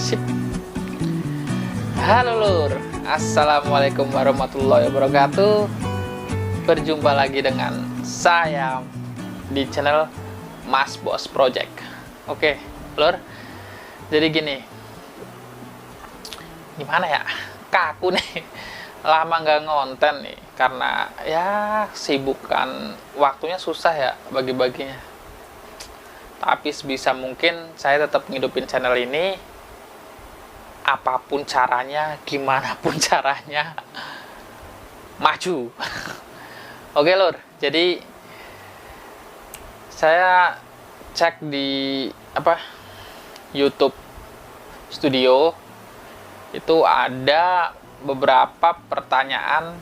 Sip. Halo lur, assalamualaikum warahmatullahi wabarakatuh. Berjumpa lagi dengan saya di channel Mas Bos Project. Oke lur, jadi gini, gimana ya, kaku nih, lama nggak ngonten nih karena ya sibuk kan, waktunya susah ya bagi-baginya. Tapi sebisa mungkin saya tetap ngidupin channel ini, apapun caranya, gimana pun caranya, maju. Oke lur, jadi saya cek di YouTube Studio, itu ada beberapa pertanyaan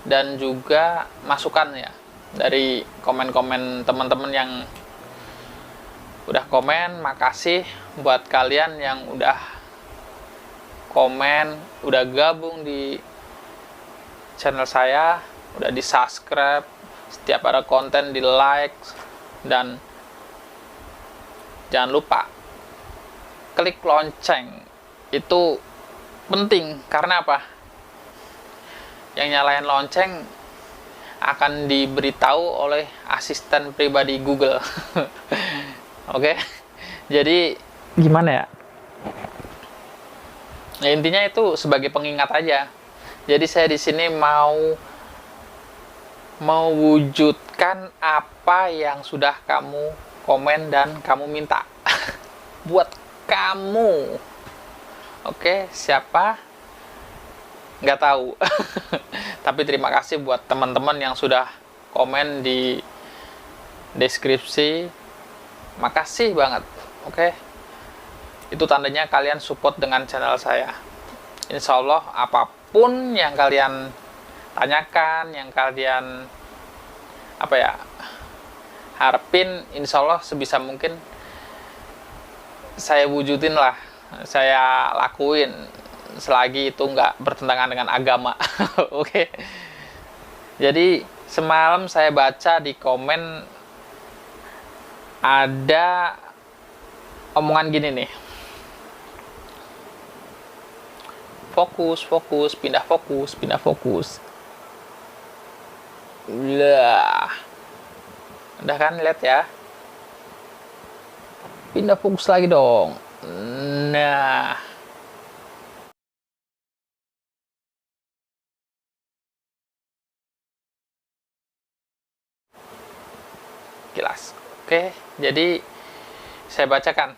dan juga masukan ya dari komen-komen teman-teman yang udah komen. Makasih buat kalian yang udah komen, udah gabung di channel saya, udah di subscribe, setiap ada konten di like, dan jangan lupa klik lonceng. Itu penting karena apa? Yang nyalain lonceng akan diberitahu oleh asisten pribadi Google. Oke, jadi gimana ya? Nah, intinya itu sebagai pengingat aja. Jadi saya di sini mau wujudkan apa yang sudah kamu komen dan kamu minta buat kamu. Oke, siapa? Nggak tahu. Tapi terima kasih buat teman-teman yang sudah komen di deskripsi. Makasih banget. Oke, itu tandanya kalian support dengan channel saya. Insya Allah apapun yang kalian tanyakan, yang kalian harapin, insya Allah sebisa mungkin saya wujudin lah, saya lakuin, selagi itu nggak bertentangan dengan agama. Oke. Jadi semalam saya baca di komen ada omongan gini nih, fokus, pindah fokus. Lah, udah kan, lihat ya, pindah fokus lagi dong. Nah, jelas. Oke, jadi saya bacakan.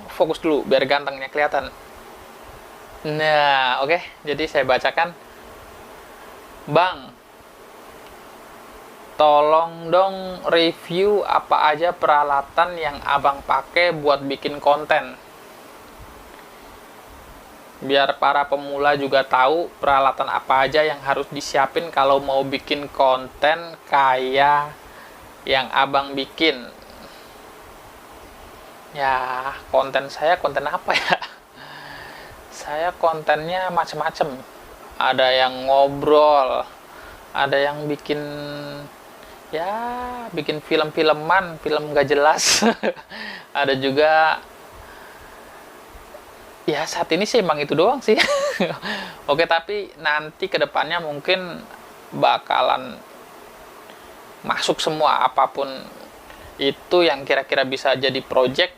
Fokus dulu biar gantengnya kelihatan. Nah, oke. Jadi saya bacakan. Bang, tolong dong review apa aja peralatan yang abang pakai buat bikin konten. Biar para pemula juga tahu peralatan apa aja yang harus disiapin kalau mau bikin konten kayak yang abang bikin. Ya, konten saya konten apa ya? Saya kontennya macem-macem. Ada yang ngobrol, ada yang bikin film-filman, film gak jelas. Ada juga, ya saat ini sih emang itu doang sih. Oke, tapi nanti kedepannya mungkin bakalan masuk semua, apapun itu yang kira-kira bisa jadi project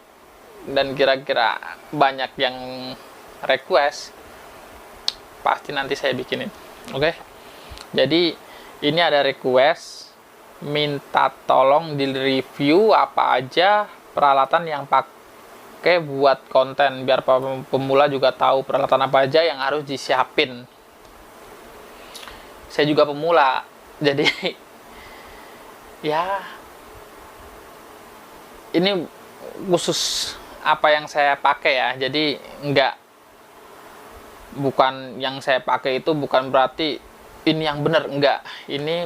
dan kira-kira banyak yang request, pasti nanti saya bikinin. Oke. Jadi ini ada request minta tolong di review apa aja peralatan yang pakai buat konten, biar pemula juga tahu peralatan apa aja yang harus disiapin. Saya juga pemula, jadi ya ini khusus apa yang saya pakai ya. Jadi bukan yang saya pakai itu bukan berarti ini yang benar, enggak. Ini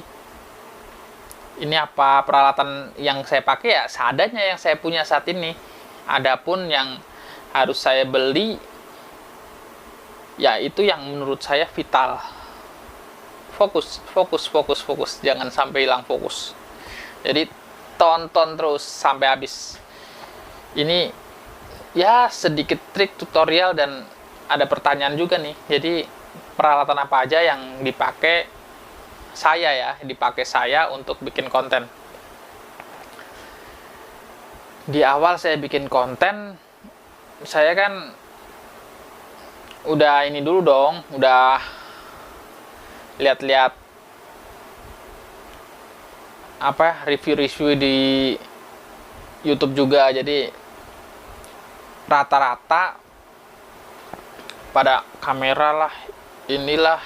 apa peralatan yang saya pakai ya seadanya yang saya punya saat ini. Adapun yang harus saya beli ya itu yang menurut saya vital. Fokus, jangan sampai hilang fokus. Jadi tonton terus sampai habis. Ini ya sedikit trik tutorial dan ada pertanyaan juga nih. Jadi peralatan apa aja yang dipakai saya untuk bikin konten. Di awal saya bikin konten, saya kan udah ini dulu dong, udah lihat-lihat review-review di YouTube juga. Jadi rata-rata pada kamera lah, inilah,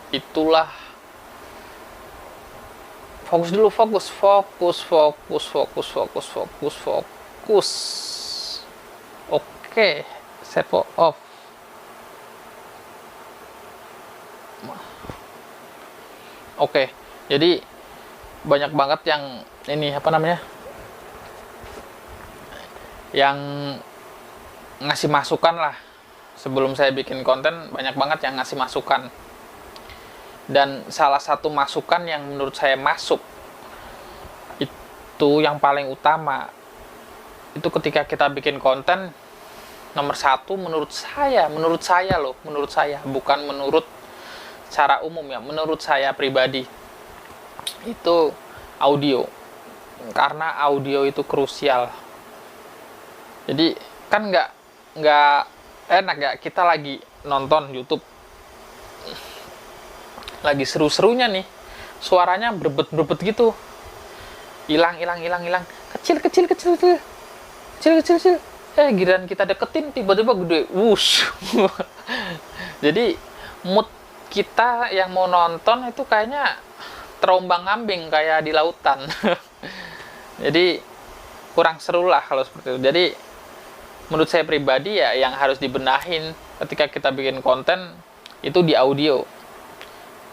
itulah. Fokus dulu, fokus. Oke, servo off. Oke, jadi banyak banget yang ini yang ngasih masukan lah. Sebelum saya bikin konten, banyak banget yang ngasih masukan. Dan salah satu masukan yang menurut saya masuk, itu yang paling utama, itu ketika kita bikin konten, nomor satu menurut saya bukan menurut secara umum ya, menurut saya pribadi, itu audio. Karena audio itu krusial. Jadi kan nggak enak ya, kita lagi nonton YouTube, lagi seru-serunya nih, suaranya berbet gitu, hilang, kecil, giliran kita deketin tiba-tiba gede, wush. Jadi mood kita yang mau nonton itu kayaknya terombang-ambing kayak di lautan. Jadi kurang seru lah kalau seperti itu. Jadi menurut saya pribadi ya, yang harus dibenahin ketika kita bikin konten itu di audio.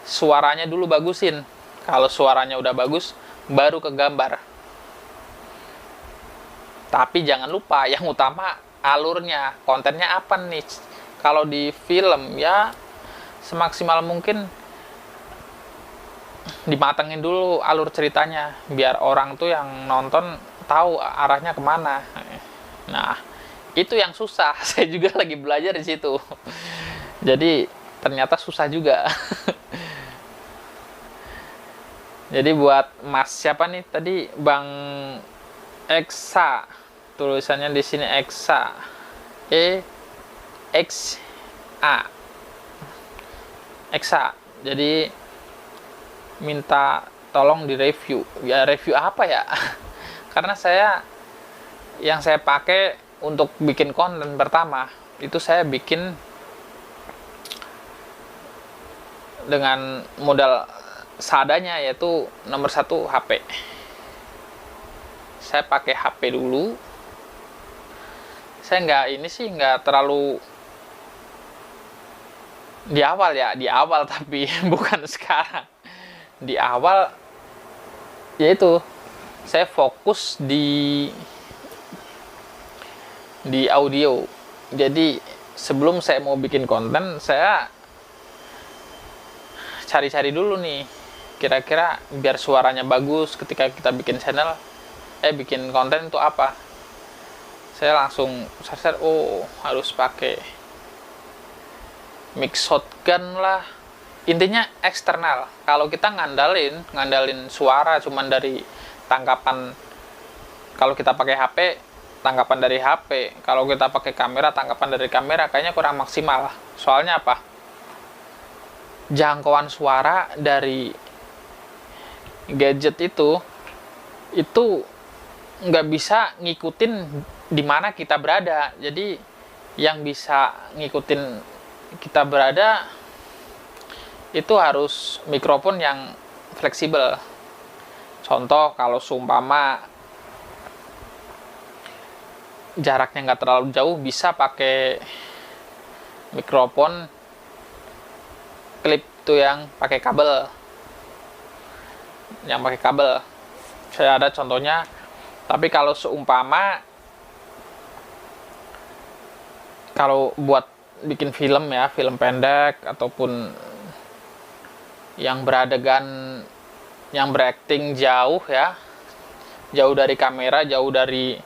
Suaranya dulu bagusin. Kalau suaranya udah bagus, baru ke gambar. Tapi jangan lupa, yang utama alurnya, kontennya apa nih. Kalau di film ya semaksimal mungkin dimatengin dulu alur ceritanya, biar orang tuh yang nonton tahu arahnya kemana. Nah, itu yang susah. Saya juga lagi belajar di situ. Jadi ternyata susah juga. Jadi buat Mas siapa nih tadi, Bang Eksa, tulisannya di sini Eksa, Eksa. Jadi minta tolong di review. Ya review apa ya? Karena yang saya pakai untuk bikin konten pertama itu saya bikin dengan modal seadanya, yaitu nomor satu HP. Saya pakai HP dulu. Saya nggak terlalu di awal tapi bukan sekarang. Di awal yaitu saya fokus di audio. Jadi sebelum saya mau bikin konten, saya cari-cari dulu nih, kira-kira biar suaranya bagus ketika kita bikin channel, bikin konten itu apa. Saya langsung search, harus pakai mic shotgun lah. Intinya eksternal. Kalau kita ngandalin suara cuman dari tangkapan, kalau kita pakai HP, tangkapan dari HP. Kalau kita pakai kamera, tangkapan dari kamera, kayaknya kurang maksimal. Soalnya apa? Jangkauan suara dari gadget itu nggak bisa ngikutin di mana kita berada. Jadi yang bisa ngikutin kita berada itu harus mikrofon yang fleksibel. Contoh, kalau seumpama jaraknya nggak terlalu jauh, bisa pakai mikrofon klip tuh yang pakai kabel. Saya ada contohnya. Tapi kalau seumpama kalau buat bikin film ya, film pendek ataupun yang beradegan, yang berakting jauh ya, jauh dari kamera, jauh dari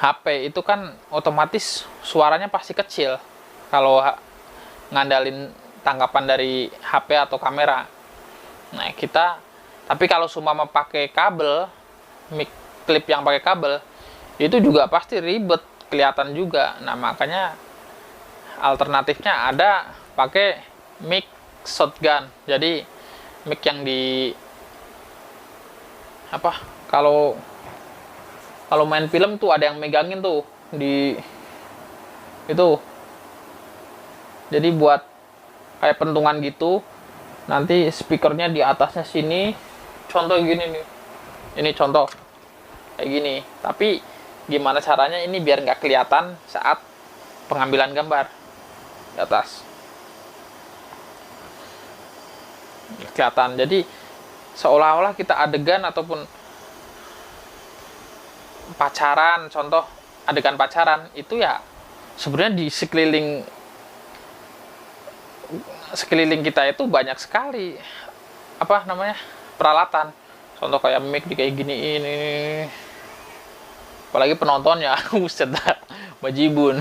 HP itu kan otomatis suaranya pasti kecil kalau ngandalin tangkapan dari HP atau kamera. Nah, tapi kalau cuma pakai kabel, mic clip yang pakai kabel, itu juga pasti ribet, kelihatan juga. Nah, makanya alternatifnya ada pakai mic shotgun. Jadi mic yang kalau main film tuh ada yang megangin tuh di itu. Jadi buat kayak pentungan gitu, nanti speakernya di atasnya sini, contoh gini nih, ini contoh kayak gini. Tapi gimana caranya ini biar nggak kelihatan saat pengambilan gambar di atas, kelihatan. Jadi seolah-olah kita adegan ataupun pacaran, contoh adegan pacaran itu ya sebenarnya di sekeliling kita itu banyak sekali peralatan. Contoh kayak mic di kayak gini ini, apalagi penontonnya buset dah, bajibun.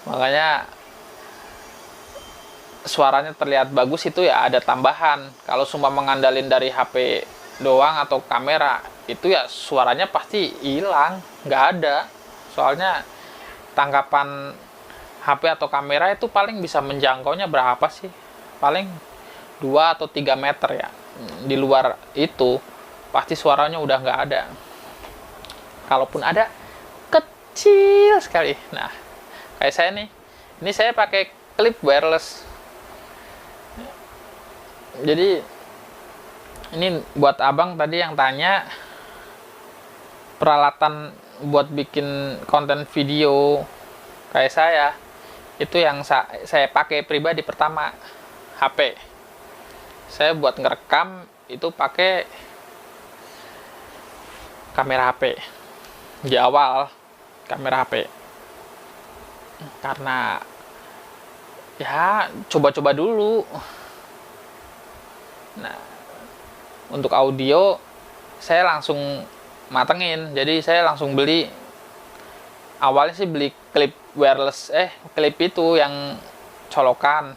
Makanya suaranya terlihat bagus itu ya ada tambahan. Kalau cuma mengandalin dari HP doang atau kamera, itu ya suaranya pasti hilang, nggak ada. Soalnya tangkapan HP atau kamera itu paling bisa menjangkaunya berapa sih? Paling 2 atau 3 meter ya. Di luar itu pasti suaranya udah nggak ada. Kalaupun ada, kecil sekali. Nah, kayak saya nih, ini saya pakai clip wireless. Jadi ini buat abang tadi yang tanya peralatan buat bikin konten video kayak saya, itu yang saya pakai pribadi. Pertama, HP. Saya buat ngerekam itu pakai kamera HP. Di awal kamera HP, karena ya coba-coba dulu. Nah, untuk audio saya langsung matengin. Jadi saya langsung beli, awalnya sih beli klip wireless, klip itu yang colokan,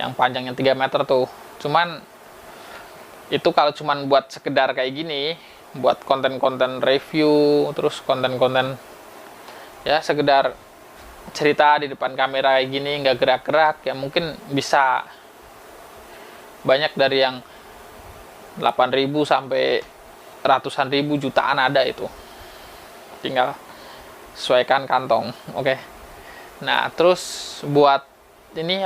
yang panjangnya 3 meter tuh. Cuman itu kalau cuman buat sekedar kayak gini, buat konten-konten review, terus konten-konten ya sekedar cerita di depan kamera kayak gini, nggak gerak-gerak, ya mungkin bisa banyak dari yang 8.000 sampai ratusan ribu, jutaan ada itu. Tinggal sesuaikan kantong. Oke. Nah, terus buat ini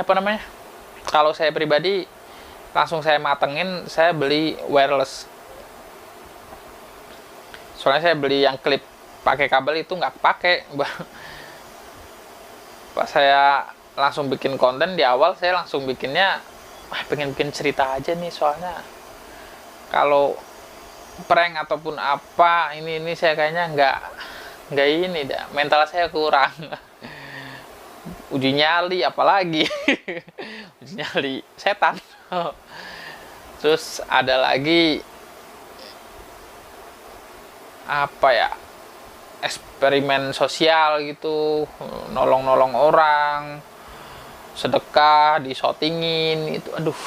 kalau saya pribadi langsung saya matengin, saya beli wireless. Soalnya saya beli yang klip pakai kabel itu nggak pakai. Pas saya langsung bikin konten di awal, saya langsung bikinnya pengen bikin cerita aja nih. Soalnya kalau prank ataupun apa ini saya kayaknya nggak ini dah, mental saya kurang. Uji nyali apalagi. Uji nyali setan. Terus ada lagi eksperimen sosial gitu, nolong orang, sedekah, disotingin itu. Aduh,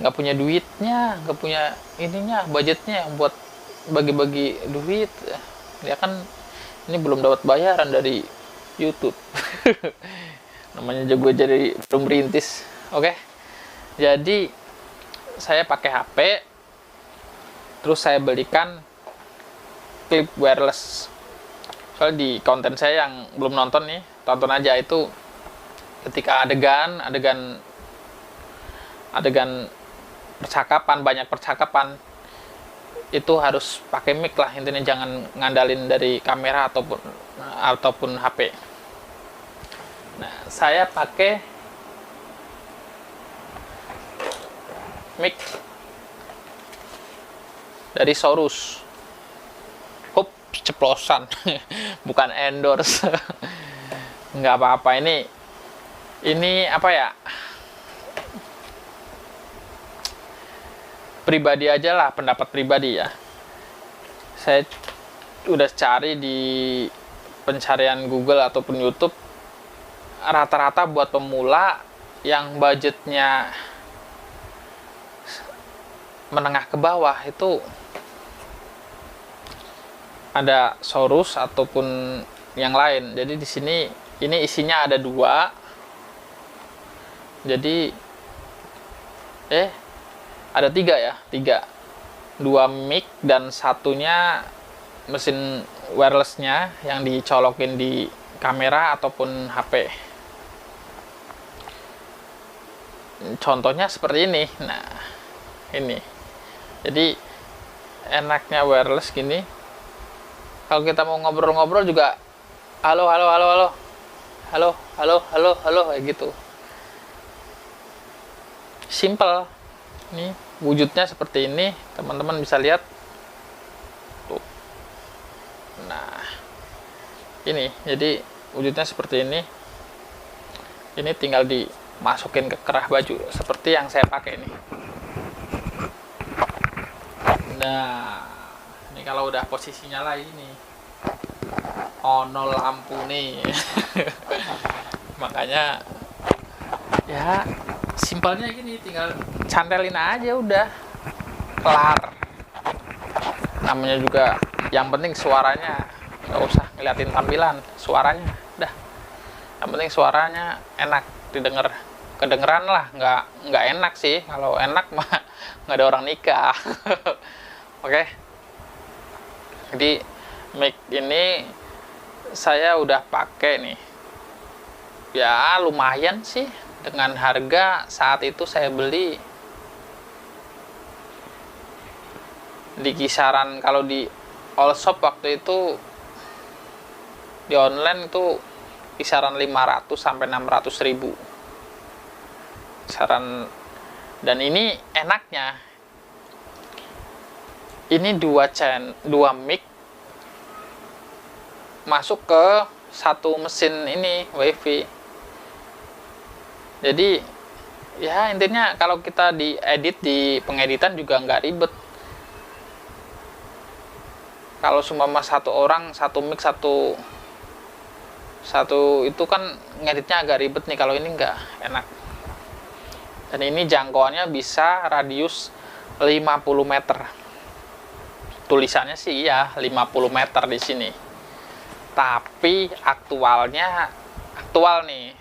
nggak punya duitnya, nggak punya budgetnya buat bagi-bagi duit. Ya kan ini belum dapat bayaran dari YouTube. Namanya juga jadi belum merintis. Oke. Jadi saya pakai HP, terus saya belikan clip wireless. Soalnya di konten saya yang belum nonton nih, tonton aja. Itu ketika adegan percakapan, banyak percakapan, itu harus pakai mic lah intinya, jangan ngandalin dari kamera ataupun HP. Nah, saya pakai mic dari Sorus. Ceplosan. Bukan endorse. Nggak apa-apa, ini pribadi aja lah, pendapat pribadi ya. Saya udah cari di pencarian Google ataupun YouTube, rata-rata buat pemula yang budgetnya menengah ke bawah itu ada Sorus ataupun yang lain. Jadi di sini ini isinya ada 2. Jadi ada 3 ya, 3. 2 mic dan satunya mesin wirelessnya yang dicolokin di kamera ataupun HP. Contohnya seperti ini. Nah, ini. Jadi enaknya wireless gini. Kalau kita mau ngobrol-ngobrol juga halo halo halo halo. Halo, halo, halo, halo kayak gitu. Simple. Ini wujudnya seperti ini, teman-teman bisa lihat. Tuh. Nah, ini jadi wujudnya seperti ini. Ini tinggal dimasukin ke kerah baju seperti yang saya pakai ini. Nah, ini kalau udah posisinya lah ini ono lampu nih. Makanya ya simpelnya gini, tinggal cantelin aja udah kelar. Namanya juga yang penting suaranya, nggak usah ngeliatin tampilan, suaranya udah. Yang penting suaranya enak didengar, kedengeran lah. Nggak enak sih, kalau enak mah nggak ada orang nikah. Oke. Jadi mic ini saya udah pakai nih, ya lumayan sih. Dengan harga saat itu saya beli di kisaran, kalau di all shop waktu itu di online itu kisaran 500 sampai 600 ribu kisaran. Dan ini enaknya ini 2 mic masuk ke satu mesin ini wifi. Jadi ya intinya kalau kita diedit di pengeditan juga nggak ribet. Kalau seumpama satu orang satu mic satu itu kan ngeditnya agak ribet nih. Kalau ini nggak, enak. Dan ini jangkauannya bisa radius 50 meter. Tulisannya sih ya 50 meter di sini. Tapi aktual nih,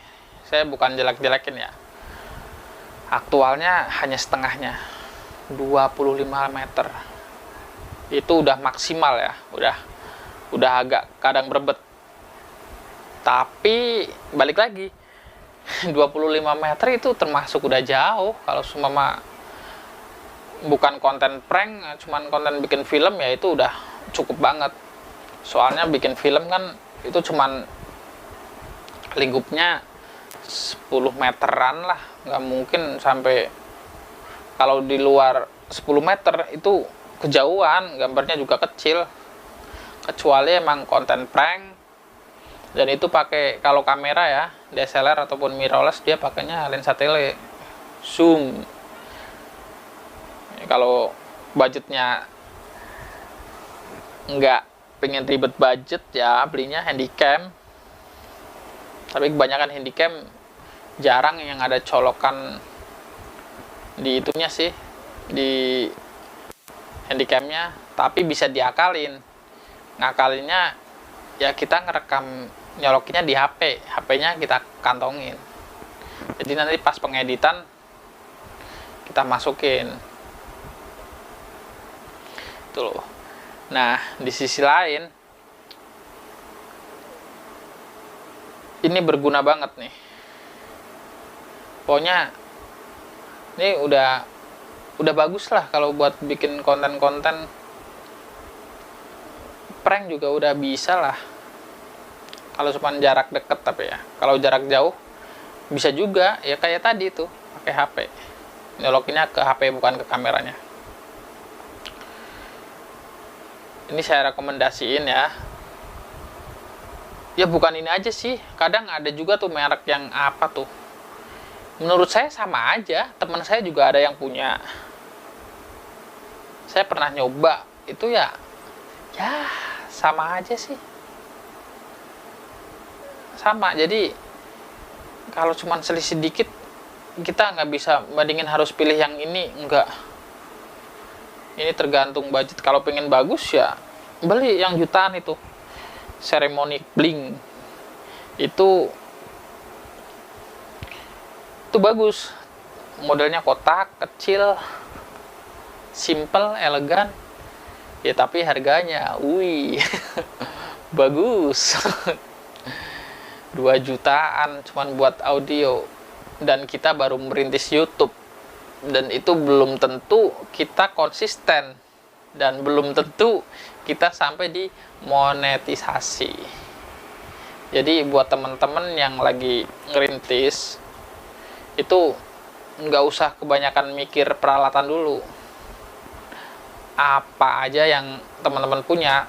saya bukan jelek-jelekin ya, aktualnya hanya setengahnya, 25 meter. Itu udah maksimal ya, udah agak kadang berebet. Tapi balik lagi, 25 meter itu termasuk udah jauh. Kalau seumpama bukan konten prank, cuman konten bikin film, ya itu udah cukup banget. Soalnya bikin film kan itu cuman lingkupnya 10 meteran lah, nggak mungkin sampai. Kalau di luar 10 meter itu kejauhan, gambarnya juga kecil, kecuali emang konten prank. Dan itu pakai, kalau kamera ya DSLR ataupun mirrorless, dia pakainya lensa tele zoom. Kalau budgetnya nggak pengen ribet budget, ya belinya handycam. Tapi kebanyakan handycam jarang yang ada colokan di itunya sih, di handycamnya. Tapi bisa diakalin. Ngakalinnya ya kita ngerekam, nyolokinnya di HP-nya kita kantongin. Jadi nanti pas pengeditan kita masukin. Itu loh. Nah, di sisi lain ini berguna banget nih. Pokoknya ini udah bagus lah kalau buat bikin konten-konten prank juga udah bisa lah. Kalau cuma jarak deket, tapi ya kalau jarak jauh bisa juga ya, kayak tadi tuh pakai HP. Nyolokinnya ke HP bukan ke kameranya. Ini saya rekomendasiin ya. Ya bukan ini aja sih, kadang ada juga tuh merek yang apa tuh, menurut saya sama aja. Teman saya juga ada yang punya. Saya pernah nyoba itu ya sama aja sih, sama. Jadi kalau cuma selisih dikit, kita nggak bisa bandingin harus pilih yang ini, enggak. Ini tergantung budget. Kalau pengen bagus ya beli yang jutaan itu, Ceremony Blink itu bagus, modelnya kotak kecil, simple, elegan ya, tapi harganya wih bagus 2 jutaan cuman buat audio, dan kita baru merintis YouTube, dan itu belum tentu kita konsisten, dan belum tentu kita sampai di monetisasi. Jadi buat teman-teman yang lagi ngerintis itu nggak usah kebanyakan mikir peralatan dulu. Apa aja yang teman-teman punya,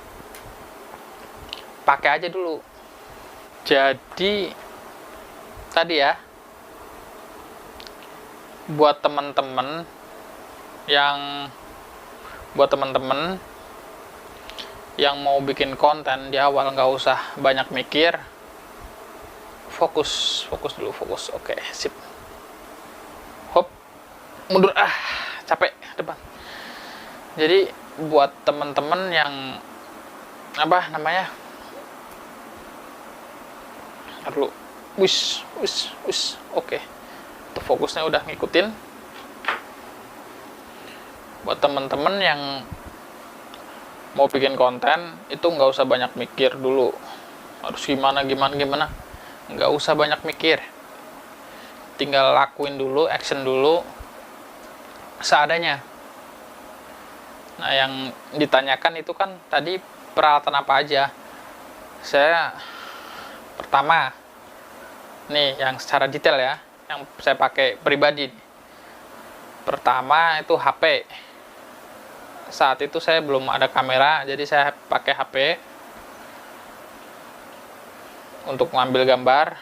pakai aja dulu. Jadi tadi ya, buat teman-teman yang mau bikin konten di awal, nggak usah banyak mikir, fokus dulu. Oke, sip. Hop, mundur, capek depan. Jadi buat teman-teman yang oke, tuh fokusnya udah ngikutin. Buat teman-teman yang mau bikin konten itu nggak usah banyak mikir dulu harus gimana, nggak usah banyak mikir, tinggal lakuin dulu, action dulu seadanya. Nah, yang ditanyakan itu kan tadi peralatan apa aja. Saya pertama nih yang secara detail ya, yang saya pakai pribadi. Pertama itu HP. Saat itu saya belum ada kamera, jadi saya pakai HP untuk mengambil gambar.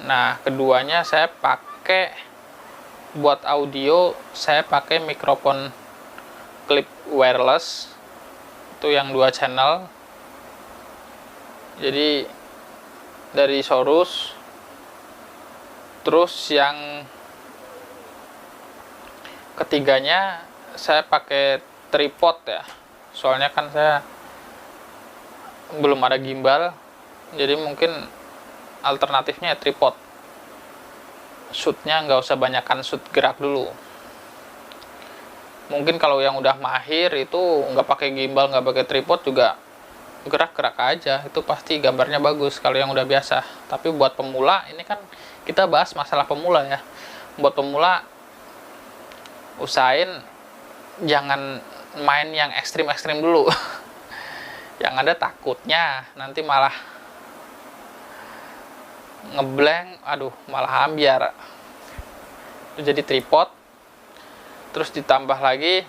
Nah, keduanya saya pakai buat audio, saya pakai mikrofon clip wireless itu yang 2 channel, jadi dari Sorus. Terus yang ketiganya saya pakai tripod ya, soalnya kan saya belum ada gimbal, jadi mungkin alternatifnya ya tripod. Shootnya nggak usah banyakkan shoot gerak dulu. Mungkin kalau yang udah mahir itu nggak pakai gimbal, nggak pakai tripod juga gerak-gerak aja, itu pasti gambarnya bagus kalau yang udah biasa. Tapi buat pemula, ini kan kita bahas masalah pemula ya. Buat pemula, usahain jangan main yang ekstrim-ekstrim dulu. Yang ada takutnya nanti malah ngeblank, malah ambiar. Itu jadi tripod. Terus ditambah lagi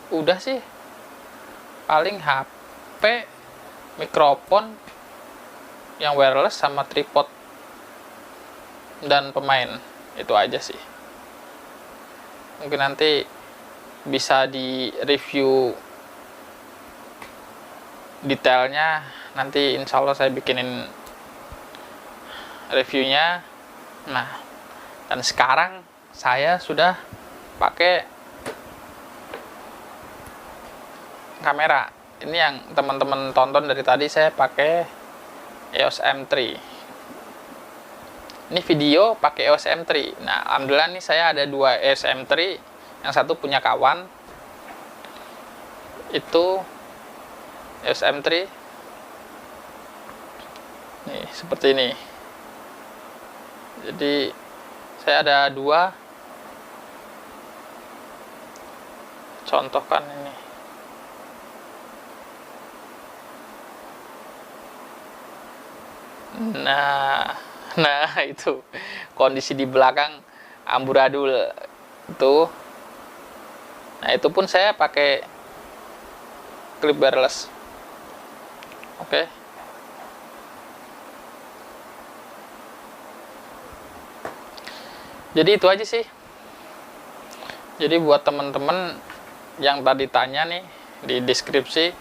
udah sih, paling HP, mikrofon yang wireless sama tripod dan pemain, itu aja sih. Mungkin nanti bisa di review detailnya, nanti insya Allah saya bikinin reviewnya. Nah, dan sekarang saya sudah pakai kamera. Ini yang teman-teman tonton dari tadi, saya pakai EOS M3. Ini video pakai EOS M3. Nah, alhamdulillah nih saya ada 2 EOS M3. Yang satu punya kawan, itu EOS M3. Nih, seperti ini. Jadi saya ada 2. Contohkan ini. Nah itu kondisi di belakang amburadul tuh. Nah, itu pun saya pakai clip wireless. Oke. Jadi itu aja sih. Jadi buat teman-teman yang tadi tanya nih di deskripsi,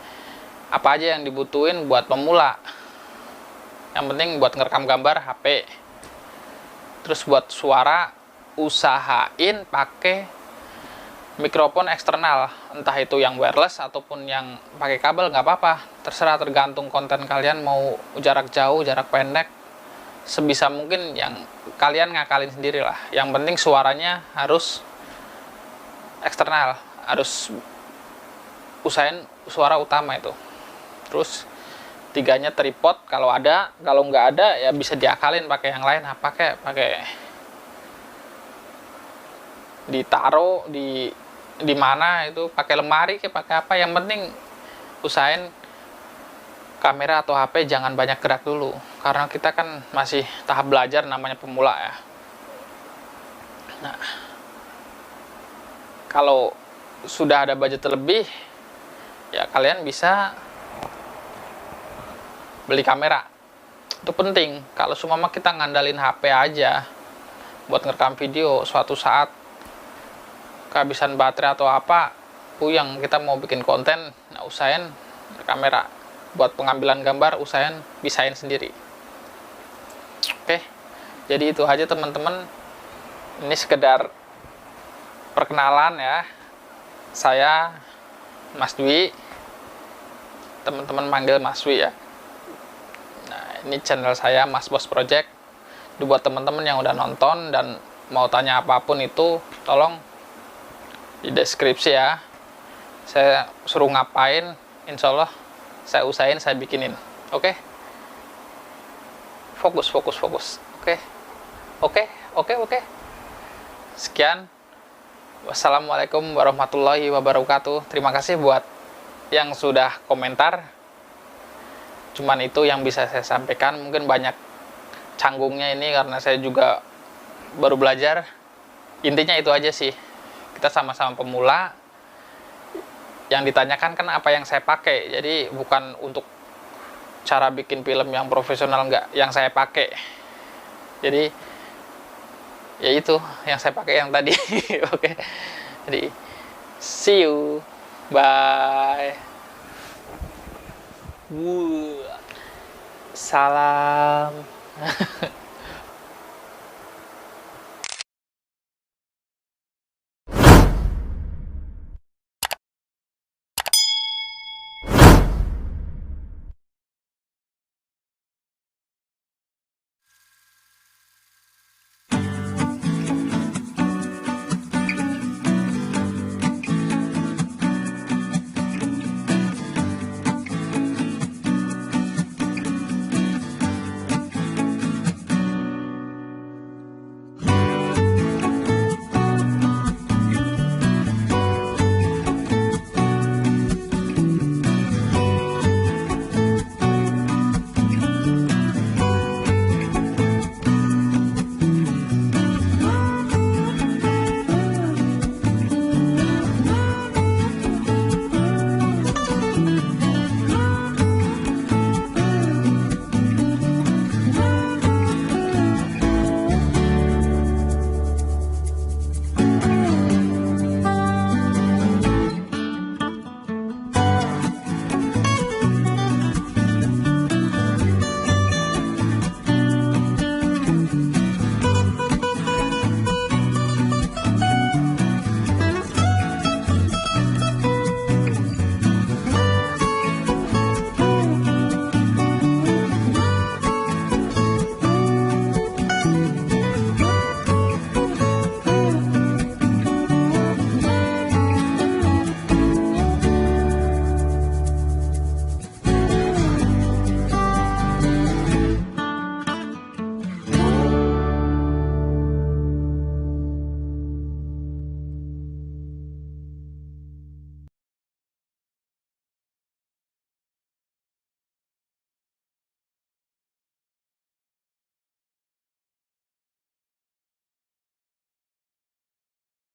apa aja yang dibutuhin buat pemula. Yang penting buat ngerekam gambar HP. Terus buat suara, usahain pakai mikrofon eksternal, entah itu yang wireless ataupun yang pakai kabel, nggak apa-apa, terserah, tergantung konten kalian mau jarak jauh, jarak pendek, sebisa mungkin yang kalian ngakalin sendiri lah. Yang penting suaranya harus eksternal, harus usahain suara utama itu. Terus tiganya tripod kalau ada, kalau nggak ada ya bisa diakalin pakai yang lain. Pakai ditaruh di mana itu, pakai lemari kayak pakai apa, yang penting usahain kamera atau HP jangan banyak gerak dulu, karena kita kan masih tahap belajar, namanya pemula ya. Nah, kalau sudah ada budget lebih ya kalian bisa beli kamera, itu penting. Kalau semua kita ngandalin HP aja buat ngerekam video, suatu saat kehabisan baterai atau apa, puyeng kita mau bikin konten. Nah, usahain kamera buat pengambilan gambar, usahain bisain sendiri. Oke, jadi itu aja teman-teman, ini sekedar perkenalan ya. Saya Mas Dwi, teman-teman manggil Mas Dwi ya. Nah, ini channel saya Mas Bos Project. Buat teman-teman yang udah nonton dan mau tanya apapun itu, tolong di deskripsi ya, saya suruh ngapain, insya Allah saya usahain, saya bikinin. Oke? Fokus. Oke. Sekian. Wassalamualaikum warahmatullahi wabarakatuh. Terima kasih buat yang sudah komentar. Cuman itu yang bisa saya sampaikan. Mungkin banyak canggungnya ini karena saya juga baru belajar. Intinya itu aja sih. Kita sama-sama pemula. Yang ditanyakan kan apa yang saya pakai. Jadi bukan untuk cara bikin film yang profesional, enggak, yang saya pakai. Jadi ya itu yang saya pakai yang tadi. Oke. Jadi see you. Bye. Salam.